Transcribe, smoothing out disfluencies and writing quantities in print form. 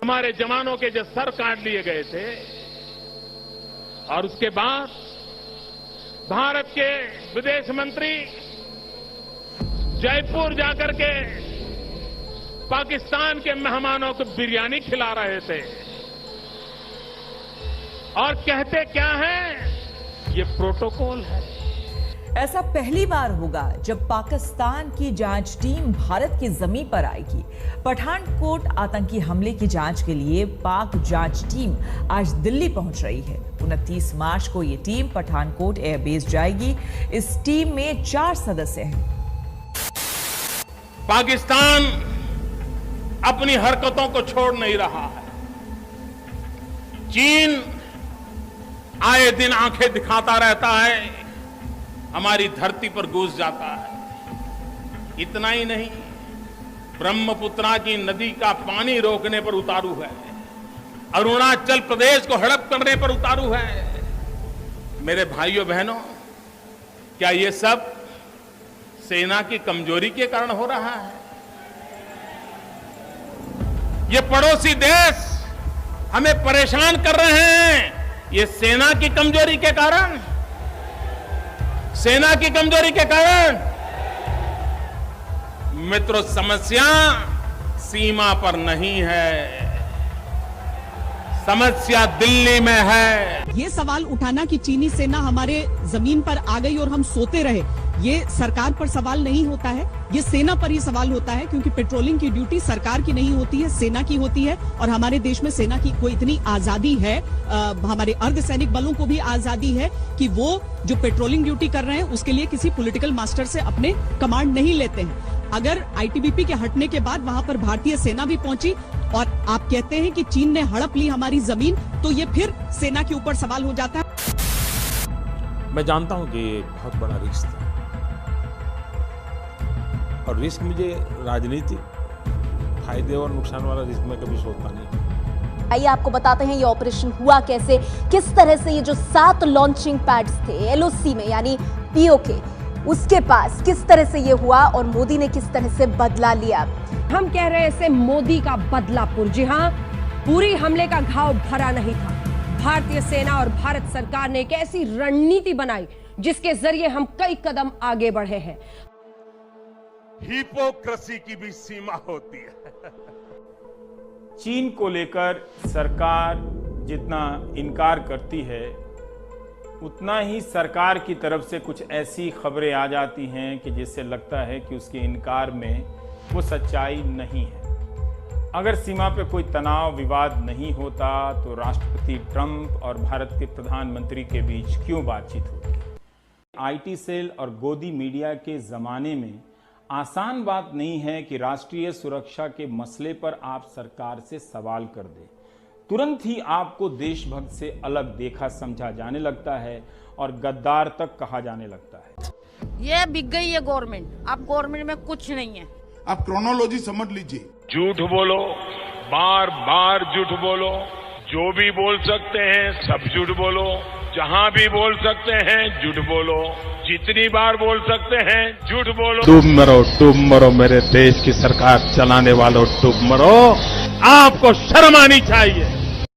हमारे जवानों के जो सर काट लिए गए थे और उसके बाद भारत के विदेश मंत्री जयपुर जाकर के पाकिस्तान के मेहमानों को बिरयानी खिला रहे थे और कहते क्या है, ये प्रोटोकॉल है। ऐसा पहली बार होगा जब पाकिस्तान की जांच टीम भारत की जमीन पर आएगी। पठानकोट आतंकी हमले की जांच के लिए पाक जांच टीम आज दिल्ली पहुंच रही है। 29 मार्च को ये टीम पठानकोट एयरबेस जाएगी। इस टीम में 4 सदस्य हैं। पाकिस्तान अपनी हरकतों को छोड़ नहीं रहा है। चीन आए दिन आंखें दिखाता रहता है, हमारी धरती पर घुस जाता है। इतना ही नहीं, ब्रह्मपुत्रा की नदी का पानी रोकने पर उतारू है, अरुणाचल प्रदेश को हड़प करने पर उतारू है। मेरे भाइयों बहनों, क्या ये सब सेना की कमजोरी के कारण हो रहा है? ये पड़ोसी देश हमें परेशान कर रहे हैं, ये सेना की कमजोरी के कारण, सेना की कमजोरी के कारण। मित्रों, समस्या सीमा पर नहीं है, समस्या दिल्ली में है। ये सवाल उठाना कि चीनी सेना हमारे जमीन पर आ गई और हम सोते रहे, ये सरकार पर सवाल नहीं होता है, ये सेना पर ही सवाल होता है। क्योंकि पेट्रोलिंग की ड्यूटी सरकार की नहीं होती है, सेना की होती है। और हमारे देश में सेना की कोई इतनी आजादी है, हमारे अर्धसैनिक बलों को भी आजादी है कि वो जो पेट्रोलिंग ड्यूटी कर रहे हैं उसके लिए किसी पॉलिटिकल मास्टर से अपने कमांड नहीं लेते हैं। अगर आईटीबीपी के हटने के बाद वहां पर भारतीय सेना भी पहुंची और आप कहते हैं कि चीन ने हड़प ली हमारी जमीन, तो ये फिर सेना के ऊपर सवाल हो जाता है। मैं जानता हूं कि ये बहुत बड़ा रिस्क था और रिस्क मुझे राजनीतिक फायदे और नुकसान वाला रिस्क मैं कभी सोचता नहीं। आइए आपको बताते हैं ये ऑपरेशन हुआ कैसे, किस तरह से ये जो 7 लॉन्चिंग पैड्स थे एलओसी में यानी पीओके, उसके पास किस तरह से ये हुआ और मोदी ने किस तरह से बदला लिया। हम कह रहे हैं इसे मोदी का बदलापुर। जी हां, पूरी हमले का घाव भरा नहीं था। भारतीय सेना और भारत सरकार ने एक ऐसी रणनीति बनाई जिसके जरिए हम कई कदम आगे बढ़े हैं। हिपोक्रेसी की भी सीमा होती है। चीन को लेकर सरकार जितना इनकार करती है, उतना ही सरकार की तरफ से कुछ ऐसी खबरें आ जाती हैं कि जिससे लगता है कि उसके इनकार में वो सच्चाई नहीं है। अगर सीमा पे कोई तनाव विवाद नहीं होता तो राष्ट्रपति ट्रंप और भारत के प्रधानमंत्री के बीच क्यों बातचीत होती? आईटी सेल और गोदी मीडिया के जमाने में आसान बात नहीं है कि राष्ट्रीय सुरक्षा के मसले पर आप सरकार से सवाल कर दें। तुरंत ही आपको देशभक्त से अलग देखा समझा जाने लगता है और गद्दार तक कहा जाने लगता है। ये बिक गई है गवर्नमेंट, अब गवर्नमेंट में कुछ नहीं है। आप क्रोनोलॉजी समझ लीजिए। झूठ बोलो, बार बार झूठ बोलो, जो भी बोल सकते हैं सब झूठ बोलो, जहां भी बोल सकते हैं झूठ बोलो, जितनी बार बोल सकते हैं झूठ बोलो। डूब मरो मेरे देश की सरकार चलाने वालों, डूब मरो। आपको शर्म आनी चाहिए।